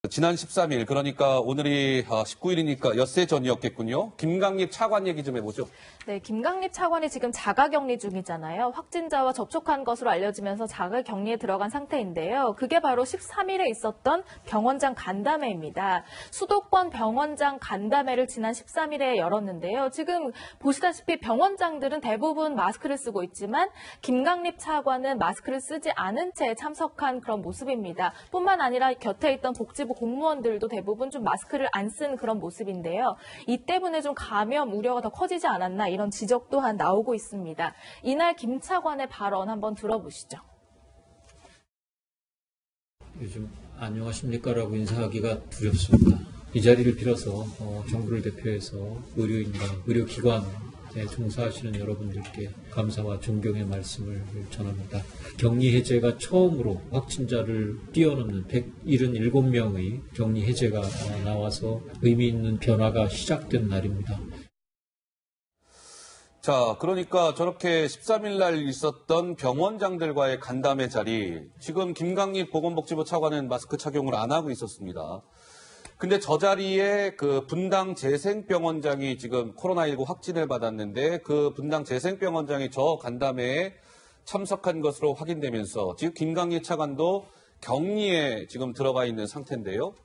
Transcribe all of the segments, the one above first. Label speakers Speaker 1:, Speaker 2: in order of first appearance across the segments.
Speaker 1: 지난 13일, 그러니까 오늘이 19일이니까 엿새 전이었겠군요. 김강립 차관 얘기 좀 해보죠.
Speaker 2: 네, 김강립 차관이 지금 자가격리 중이잖아요. 확진자와 접촉한 것으로 알려지면서 자가격리에 들어간 상태인데요. 그게 바로 13일에 있었던 병원장 간담회입니다. 수도권 병원장 간담회를 지난 13일에 열었는데요. 지금 보시다시피 병원장들은 대부분 마스크를 쓰고 있지만 김강립 차관은 마스크를 쓰지 않은 채 참석한 그런 모습입니다. 뿐만 아니라 곁에 있던 복지부 공무원들도 대부분 좀 마스크를 안 쓴 그런 모습인데요. 이 때문에 좀 감염 우려가 더 커지지 않았나 이런 지적 또한 나오고 있습니다. 이날 김 차관의 발언 한번 들어보시죠.
Speaker 3: 요즘 안녕하십니까라고 인사하기가 두렵습니다. 이 자리를 빌어서 정부를 대표해서 의료인과 의료기관에 종사하시는 여러분들께 감사와 존경의 말씀을 전합니다. 격리 해제가 처음으로 확진자를 뛰어넘는 177명의 격리 해제가 나와서 의미 있는 변화가 시작된 날입니다.
Speaker 1: 자, 그러니까 저렇게 13일 날 있었던 병원장들과의 간담회 자리, 지금 김강립 보건복지부 차관은 마스크 착용을 안 하고 있었습니다. 근데 저 자리에 그 분당 재생병원장이 지금 코로나19 확진을 받았는데 그 분당 재생병원장이 저 간담회에 참석한 것으로 확인되면서 지금 김강립 차관도 격리에 지금 들어가 있는 상태인데요.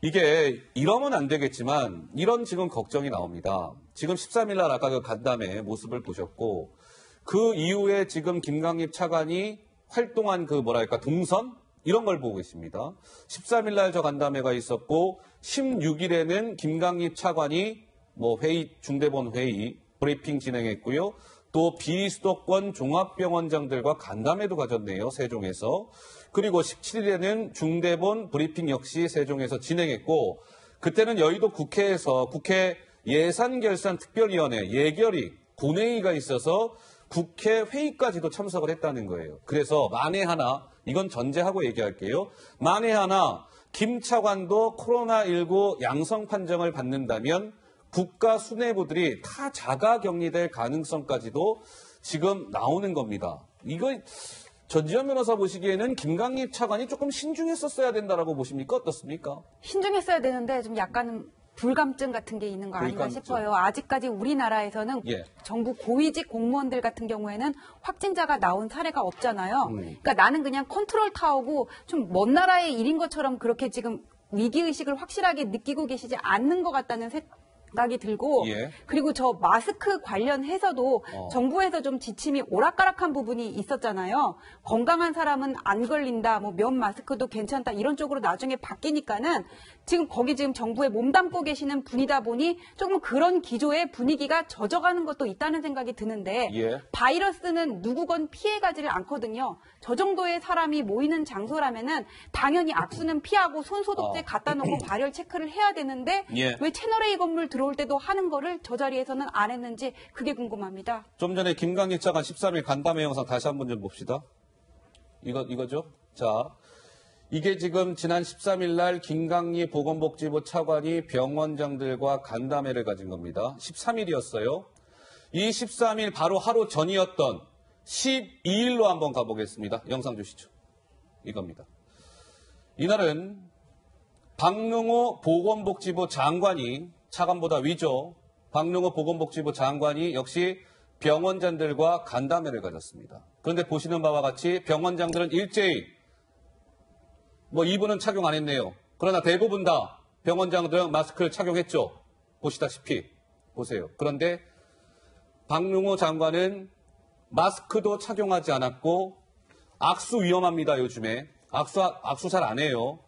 Speaker 1: 이게 이러면 안 되겠지만 이런 지금 걱정이 나옵니다. 지금 13일 날 아까 그 간담회 모습을 보셨고 그 이후에 지금 김강립 차관이 활동한 그 동선? 이런 걸 보고 있습니다. 13일 날 저 간담회가 있었고 16일에는 김강립 차관이 중대본 회의, 브리핑 진행했고요. 또 비수도권 종합병원장들과 간담회도 가졌네요. 세종에서. 그리고 17일에는 중대본 브리핑 역시 세종에서 진행했고 그때는 여의도 국회에서 국회 예산결산특별위원회 예결위 본회의가 있어서 국회 회의까지도 참석을 했다는 거예요. 그래서 만에 하나 이건 전제하고 얘기할게요. 만에 하나 김 차관도 코로나19 양성 판정을 받는다면 국가 수뇌부들이 다 자가격리될 가능성까지도 지금 나오는 겁니다. 이거 전지현 변호사 보시기에는 김강립 차관이 조금 신중했었어야 된다라고 보십니까? 어떻습니까?
Speaker 4: 신중했어야 되는데 좀 약간 불감증 같은 게 있는 거 아닌가 싶어요. 아직까지 우리나라에서는 정부 고위직 공무원들 같은 경우에는 확진자가 나온 사례가 없잖아요. 그러니까 나는 그냥 컨트롤 타워고 좀 먼 나라의 일인 것처럼 그렇게 지금 위기의식을 확실하게 느끼고 계시지 않는 것 같다는 생각이 들고 그리고 저 마스크 관련해서도 정부에서 좀 지침이 오락가락한 부분이 있었잖아요. 건강한 사람은 안 걸린다, 면 마스크도 괜찮다 이런 쪽으로 나중에 바뀌니까는 지금 거기 지금 정부에 몸담고 계시는 분이다 보니 조금 그런 기조의 분위기가 젖어가는 것도 있다는 생각이 드는데 바이러스는 누구건 피해가지를 않거든요. 저 정도의 사람이 모이는 장소라면은 당연히 악수는 피하고 손소독제 갖다 놓고 발열 체크를 해야 되는데 왜 채널A 건물 들어올 때도 하는 거를 저 자리에서는 안 했는지 그게 궁금합니다.
Speaker 1: 좀 전에 김강립 차관 13일 간담회 영상 다시 한번 좀 봅시다. 이거죠? 자, 이게 지금 지난 13일 날 김강립 보건복지부 차관이 병원장들과 간담회를 가진 겁니다. 13일이었어요. 이 13일 바로 하루 전이었던 12일로 한번 가보겠습니다. 영상 주시죠. 이겁니다. 이날은 박능호 보건복지부 장관이 차관보다 위죠. 박능호 보건복지부 장관이 역시 병원장들과 간담회를 가졌습니다. 그런데 보시는 바와 같이 병원장들은 일제히 이분은 착용 안 했네요. 그러나 대부분 다 병원장들은 마스크를 착용했죠. 보시다시피 보세요. 그런데 박능호 장관은 마스크도 착용하지 않았고 악수 위험합니다. 요즘에 악수 잘 안 해요.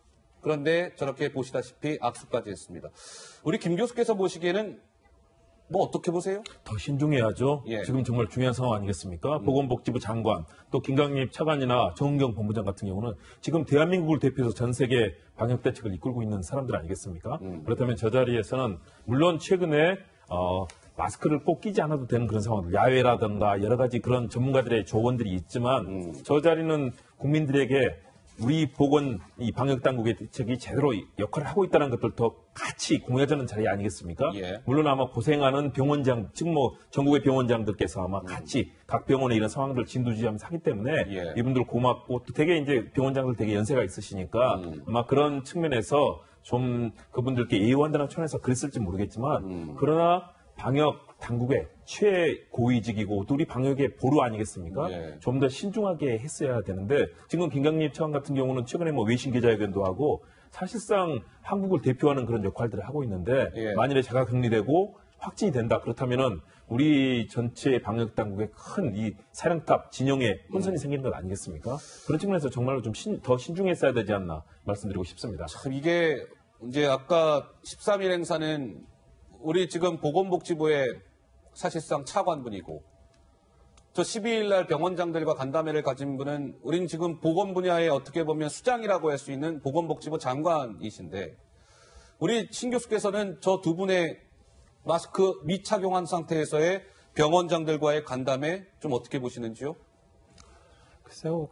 Speaker 1: 그런데 저렇게 보시다시피 악수까지 했습니다. 우리 김 교수께서 보시기에는 어떻게 보세요?
Speaker 5: 더 신중해야죠. 지금 정말 중요한 상황 아니겠습니까? 보건복지부 장관, 또 김강립 차관이나 정은경 본부장 같은 경우는 지금 대한민국을 대표해서 전 세계 방역 대책을 이끌고 있는 사람들 아니겠습니까? 그렇다면 저 자리에서는 물론 최근에 마스크를 꼭 끼지 않아도 되는 그런 상황들, 야외라든가 여러 가지 그런 전문가들의 조언들이 있지만 저 자리는 국민들에게 우리 보건 이 방역 당국의 대책이 제대로 역할을 하고 있다는 것들 더 같이 공유하자는 자리 아니겠습니까?
Speaker 1: 예.
Speaker 5: 물론 아마 고생하는 병원장, 지금 뭐 전국의 병원장들께서 아마 같이 각 병원의 이런 상황들을 진두지휘하면서 하기 때문에
Speaker 1: 예.
Speaker 5: 이분들 고맙고 또 되게 이제 병원장들 되게 연세가 있으시니까 아마 그런 측면에서 좀 그분들께 예의원단한 촌에서 그랬을지 모르겠지만 그러나 방역 당국의 최고위직이고 또 우리 방역의 보루 아니겠습니까?
Speaker 1: 예.
Speaker 5: 좀 더 신중하게 했어야 되는데 지금 김강립 차관 같은 경우는 최근에 뭐 외신 기자회견도 하고 사실상 한국을 대표하는 그런 역할들을 하고 있는데
Speaker 1: 예.
Speaker 5: 만일에 자가 격리되고 확진이 된다 그렇다면은 우리 전체 방역 당국의 큰 이 사령탑 진영에 혼선이 생기는 것 아니겠습니까? 그런 측면에서 정말로 좀 더 신중했어야 되지 않나 말씀드리고 싶습니다.
Speaker 1: 참 이게 이제 아까 13일 행사는 우리 지금 보건복지부의 사실상 차관분이고 저 12일 날 병원장들과 간담회를 가진 분은 우린 지금 보건 분야에 어떻게 보면 수장이라고 할 수 있는 보건복지부 장관이신데 우리 신 교수께서는 저 두 분의 마스크 미착용한 상태에서의 병원장들과의 간담회 좀 어떻게 보시는지요?
Speaker 6: 글쎄요,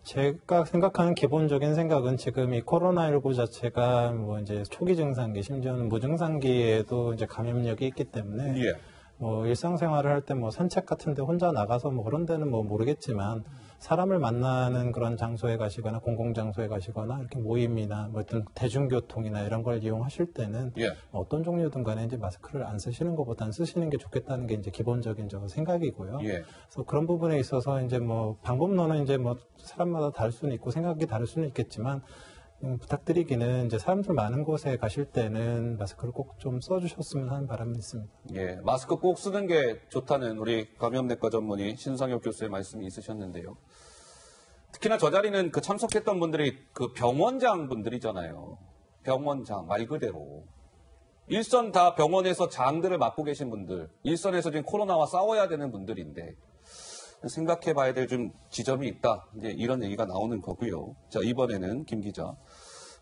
Speaker 6: 제가 생각하는 기본적인 생각은 지금 이 코로나19 자체가 뭐 이제 초기 증상기, 심지어는 무증상기에도 이제 감염력이 있기 때문에
Speaker 1: 예.
Speaker 6: 뭐 일상생활을 할 때 뭐 산책 같은데 혼자 나가서 뭐 그런 데는 뭐 모르겠지만 사람을 만나는 그런 장소에 가시거나 공공장소에 가시거나 이렇게 모임이나 뭐 어떤 대중교통이나 이런 걸 이용하실 때는
Speaker 1: 예.
Speaker 6: 어떤 종류든 간에 이제 마스크를 안 쓰시는 것보다는 쓰시는 게 좋겠다는 게 이제 기본적인 저 생각이고요.
Speaker 1: 예.
Speaker 6: 그래서 그런 부분에 있어서 이제 뭐 방법론은 이제 뭐 사람마다 다를 수는 있고 생각이 다를 수는 있겠지만 부탁드리기는 이제 사람들 많은 곳에 가실 때는 마스크를 꼭 좀 써주셨으면 하는 바람이 있습니다.
Speaker 1: 예, 마스크 꼭 쓰는 게 좋다는 우리 감염내과 전문의 신상엽 교수의 말씀이 있으셨는데요. 특히나 저 자리는 그 참석했던 분들이 그 병원장 분들이잖아요. 병원장 말 그대로. 일선 다 병원에서 장들을 맡고 계신 분들, 일선에서 지금 코로나와 싸워야 되는 분들인데 생각해 봐야 될 좀 지점이 있다. 이제 이런 얘기가 나오는 거고요. 자, 이번에는 김 기자.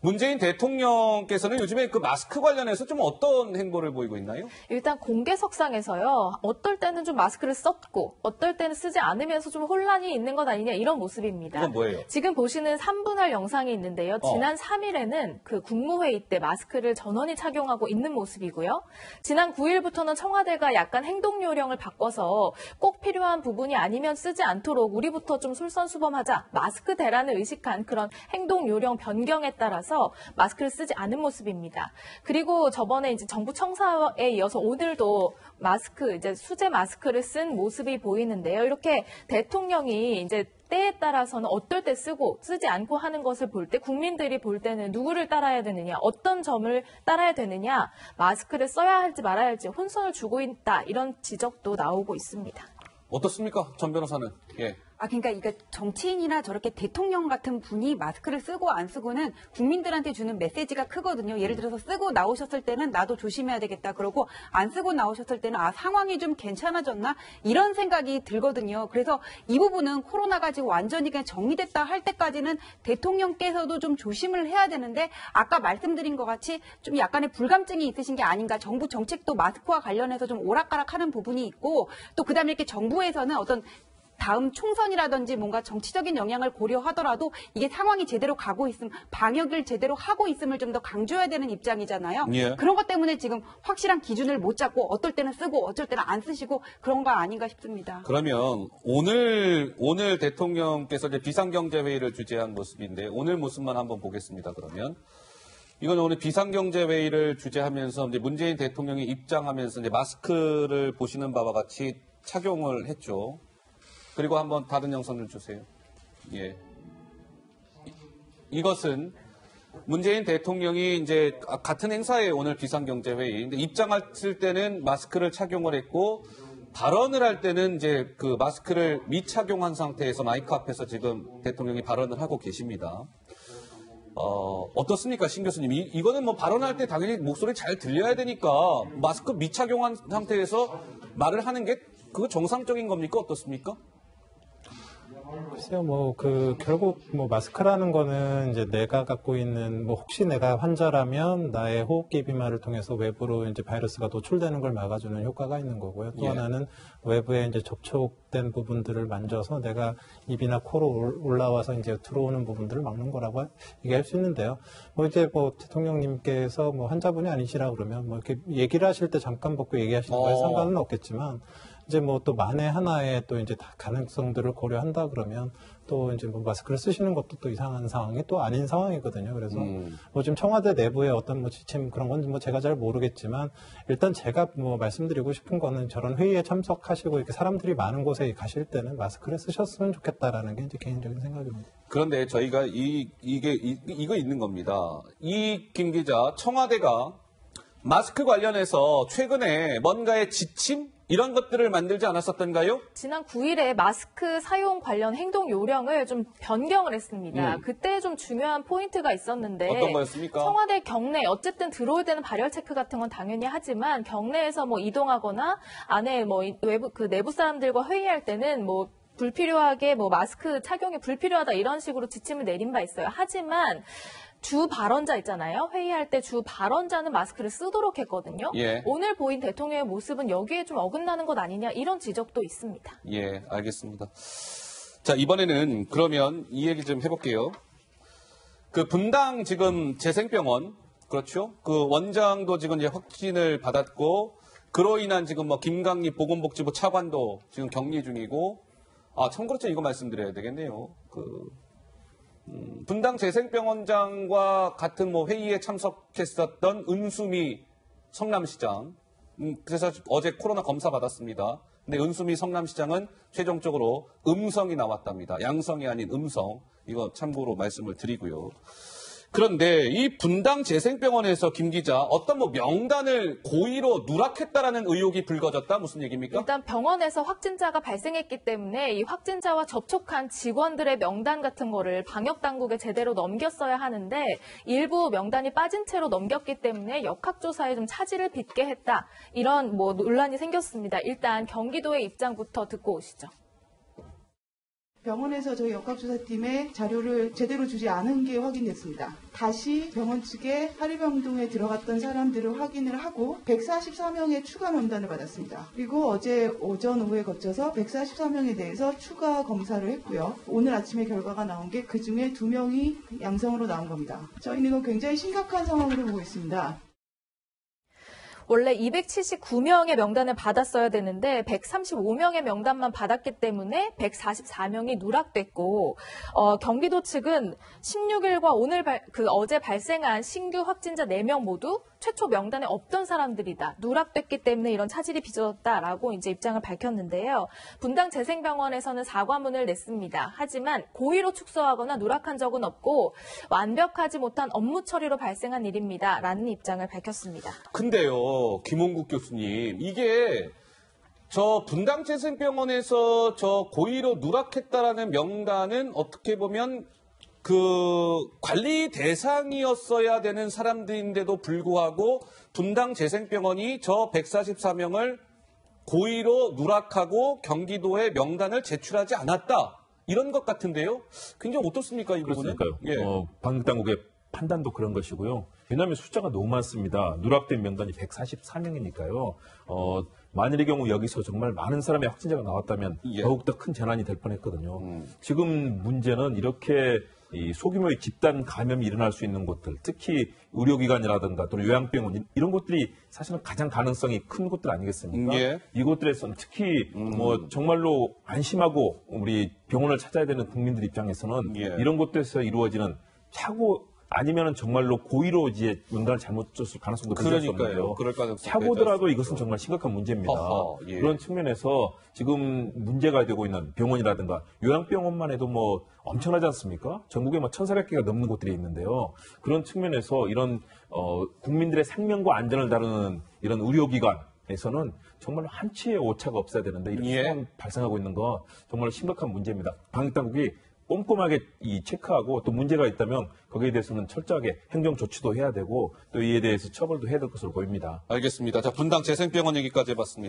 Speaker 1: 문재인 대통령께서는 요즘에 그 마스크 관련해서 좀 어떤 행보를 보이고 있나요?
Speaker 2: 일단 공개석상에서요. 어떨 때는 좀 마스크를 썼고 어떨 때는 쓰지 않으면서 좀 혼란이 있는 것 아니냐 이런 모습입니다.
Speaker 1: 이건 뭐예요?
Speaker 2: 지금 보시는 3분할 영상이 있는데요. 지난 3일에는 그 국무회의 때 마스크를 전원이 착용하고 있는 모습이고요. 지난 9일부터는 청와대가 약간 행동 요령을 바꿔서 꼭 필요한 부분이 아니면 쓰지 않도록 우리부터 좀 솔선수범하자. 마스크 대란을 의식한 그런 행동 요령 변경에 따라서 마스크를 쓰지 않은 모습입니다. 그리고 저번에 이제 정부 청사에 이어서 오늘도 마스크, 이제 수제 마스크를 쓴 모습이 보이는데요. 이렇게 대통령이 이제 때에 따라서는 어떨 때 쓰고 쓰지 않고 하는 것을 볼 때 국민들이 볼 때는 누구를 따라야 되느냐, 어떤 점을 따라야 되느냐, 마스크를 써야 할지 말아야 할지 혼선을 주고 있다. 이런 지적도 나오고 있습니다.
Speaker 1: 어떻습니까? 전 변호사는. 예.
Speaker 4: 그러니까 이게 정치인이나 저렇게 대통령 같은 분이 마스크를 쓰고 안 쓰고는 국민들한테 주는 메시지가 크거든요. 예를 들어서 쓰고 나오셨을 때는 나도 조심해야 되겠다. 그러고 안 쓰고 나오셨을 때는 상황이 좀 괜찮아졌나? 이런 생각이 들거든요. 그래서 이 부분은 코로나가 지금 완전히 그냥 정리됐다 할 때까지는 대통령께서도 좀 조심을 해야 되는데 아까 말씀드린 것 같이 좀 약간의 불감증이 있으신 게 아닌가. 정부 정책도 마스크와 관련해서 좀 오락가락하는 부분이 있고 또 그다음에 이렇게 정부에서는 어떤 다음 총선이라든지 뭔가 정치적인 영향을 고려하더라도 이게 상황이 제대로 가고 있음, 방역을 제대로 하고 있음을 좀 더 강조해야 되는 입장이잖아요.
Speaker 1: 예.
Speaker 4: 그런 것 때문에 지금 확실한 기준을 못 잡고 어떨 때는 쓰고 어쩔 때는 안 쓰시고 그런 거 아닌가 싶습니다.
Speaker 1: 그러면 오늘 대통령께서 이제 비상경제회의를 주재한 모습인데 오늘 모습만 한번 보겠습니다. 그러면 이건 오늘 비상경제회의를 주재하면서 이제 문재인 대통령이 입장하면서 이제 마스크를 보시는 바와 같이 착용을 했죠. 그리고 한번 다른 영상을 주세요. 예. 이것은 문재인 대통령이 이제 같은 행사에 오늘 비상경제회의. 근데 입장했을 때는 마스크를 착용을 했고 발언을 할 때는 이제 그 마스크를 미착용한 상태에서 마이크 앞에서 지금 대통령이 발언을 하고 계십니다. 어떻습니까, 신 교수님? 이거는 뭐 발언할 때 당연히 목소리 잘 들려야 되니까 마스크 미착용한 상태에서 말을 하는 게 그거 정상적인 겁니까? 어떻습니까?
Speaker 6: 글쎄요, 결국 마스크라는 거는 이제 내가 갖고 있는, 혹시 내가 환자라면 나의 호흡기 비말을 통해서 외부로 이제 바이러스가 노출되는 걸 막아주는 효과가 있는 거고요. 또 하나는 외부에 이제 접촉된 부분들을 만져서 내가 입이나 코로 올라와서 이제 들어오는 부분들을 막는 거라고 얘기할 수 있는데요. 대통령님께서 환자분이 아니시라 그러면 이렇게 얘기를 하실 때 잠깐 벗고 얘기하시는 거에 상관은 없겠지만, 이제 또 만에 하나의 또 이제 다 가능성들을 고려한다 그러면 또 이제 마스크를 쓰시는 것도 또 이상한 상황이 또 아닌 상황이거든요. 그래서 지금 청와대 내부의 어떤 지침 그런 건 제가 잘 모르겠지만 일단 제가 말씀드리고 싶은 거는 저런 회의에 참석하시고 이렇게 사람들이 많은 곳에 가실 때는 마스크를 쓰셨으면 좋겠다라는 게 이제 개인적인 생각입니다.
Speaker 1: 그런데 저희가 이거 있는 겁니다. 이 김 기자, 청와대가 마스크 관련해서 최근에 뭔가의 지침? 이런 것들을 만들지 않았었던가요?
Speaker 2: 지난 9일에 마스크 사용 관련 행동 요령을 좀 변경을 했습니다. 그때 좀 중요한 포인트가 있었는데
Speaker 1: 어떤 거였습니까? 청와대
Speaker 2: 경내 어쨌든 들어올 때는 발열 체크 같은 건 당연히 하지만 경내에서 이동하거나 안에 외부 내부 사람들과 회의할 때는 불필요하게 마스크 착용이 불필요하다 이런 식으로 지침을 내린 바 있어요. 하지만 주 발언자 있잖아요. 회의할 때 주 발언자는 마스크를 쓰도록 했거든요.
Speaker 1: 예.
Speaker 2: 오늘 보인 대통령의 모습은 여기에 좀 어긋나는 것 아니냐 이런 지적도 있습니다.
Speaker 1: 예, 알겠습니다. 자, 이번에는 그러면 이 얘기 좀 해볼게요. 분당 지금 재생병원, 그렇죠? 원장도 지금 이제 확진을 받았고, 그로 인한 지금 김강립 보건복지부 차관도 지금 격리 중이고, 참고로 이거 말씀드려야 되겠네요. 분당 재생병원장과 같은 회의에 참석했었던 은수미 성남시장. 그래서 어제 코로나 검사 받았습니다. 근데 은수미 성남시장은 최종적으로 음성이 나왔답니다. 양성이 아닌 음성. 이거 참고로 말씀을 드리고요. 그런데 이 분당 재생병원에서 김 기자 어떤 명단을 고의로 누락했다라는 의혹이 불거졌다. 무슨 얘기입니까?
Speaker 2: 일단 병원에서 확진자가 발생했기 때문에 이 확진자와 접촉한 직원들의 명단 같은 거를 방역 당국에 제대로 넘겼어야 하는데 일부 명단이 빠진 채로 넘겼기 때문에 역학조사에 좀 차질을 빚게 했다. 이런 논란이 생겼습니다. 일단 경기도의 입장부터 듣고 오시죠.
Speaker 7: 병원에서 저희 역학조사팀에 자료를 제대로 주지 않은 게 확인됐습니다. 다시 병원 측에 하리병동에 들어갔던 사람들을 확인을 하고 144명의 추가 명단을 받았습니다. 그리고 어제 오전 오후에 거쳐서 144명에 대해서 추가 검사를 했고요. 오늘 아침에 결과가 나온 게 그중에 2명이 양성으로 나온 겁니다. 저희는 이거 굉장히 심각한 상황으로 보고 있습니다.
Speaker 2: 원래 279명의 명단을 받았어야 되는데 135명의 명단만 받았기 때문에 144명이 누락됐고 경기도 측은 16일과 어제 발생한 신규 확진자 4명 모두 최초 명단에 없던 사람들이다. 누락됐기 때문에 이런 차질이 빚어졌다라고 이제 입장을 밝혔는데요. 분당 재생병원에서는 사과문을 냈습니다. 하지만 고의로 축소하거나 누락한 적은 없고 완벽하지 못한 업무 처리로 발생한 일입니다. 라는 입장을 밝혔습니다.
Speaker 1: 근데요. 김홍국 교수님, 이게 분당 재생병원에서 고의로 누락했다라는 명단은 어떻게 보면 관리 대상이었어야 되는 사람들인데도 불구하고 분당 재생병원이 144명을 고의로 누락하고 경기도에 명단을 제출하지 않았다. 이런 것 같은데요. 굉장히 어떻습니까, 이 부분은?
Speaker 5: 그렇습니까요.
Speaker 1: 예.
Speaker 5: 방역당국의 판단도 그런 것이고요. 왜냐하면 숫자가 너무 많습니다. 누락된 명단이 144명이니까요. 만일의 경우 여기서 정말 많은 사람의 확진자가 나왔다면 더욱더 큰 재난이 될 뻔했거든요. 지금 문제는 이렇게 소규모의 집단 감염이 일어날 수 있는 곳들, 특히 의료기관이라든가 또는 요양병원 이런 곳들이 사실은 가장 가능성이 큰 곳들 아니겠습니까?
Speaker 1: 예.
Speaker 5: 이곳들에서는 특히 정말로 안심하고 우리 병원을 찾아야 되는 국민들 입장에서는 이런 곳들에서 이루어지는 차고 아니면은 정말로 고의로 이제 명단을 잘못 줬을 가능성도 배제할 수 없는데요. 차고더라도 이것은 정말 심각한 문제입니다.
Speaker 1: 예.
Speaker 5: 그런 측면에서 지금 문제가 되고 있는 병원이라든가 요양병원만 해도 엄청나지 않습니까? 전국에 1,400개가 넘는 곳들이 있는데요. 그런 측면에서 이런 국민들의 생명과 안전을 다루는 이런 의료기관에서는 정말 한치의 오차가 없어야 되는데 이런 상황이 발생하고 있는 거 정말 심각한 문제입니다. 방역당국이 꼼꼼하게 체크하고 또 문제가 있다면 거기에 대해서는 철저하게 행정 조치도 해야 되고 또 이에 대해서 처벌도 해야 될 것으로 보입니다.
Speaker 1: 알겠습니다. 자, 분당 재생병원 얘기까지 해봤습니다.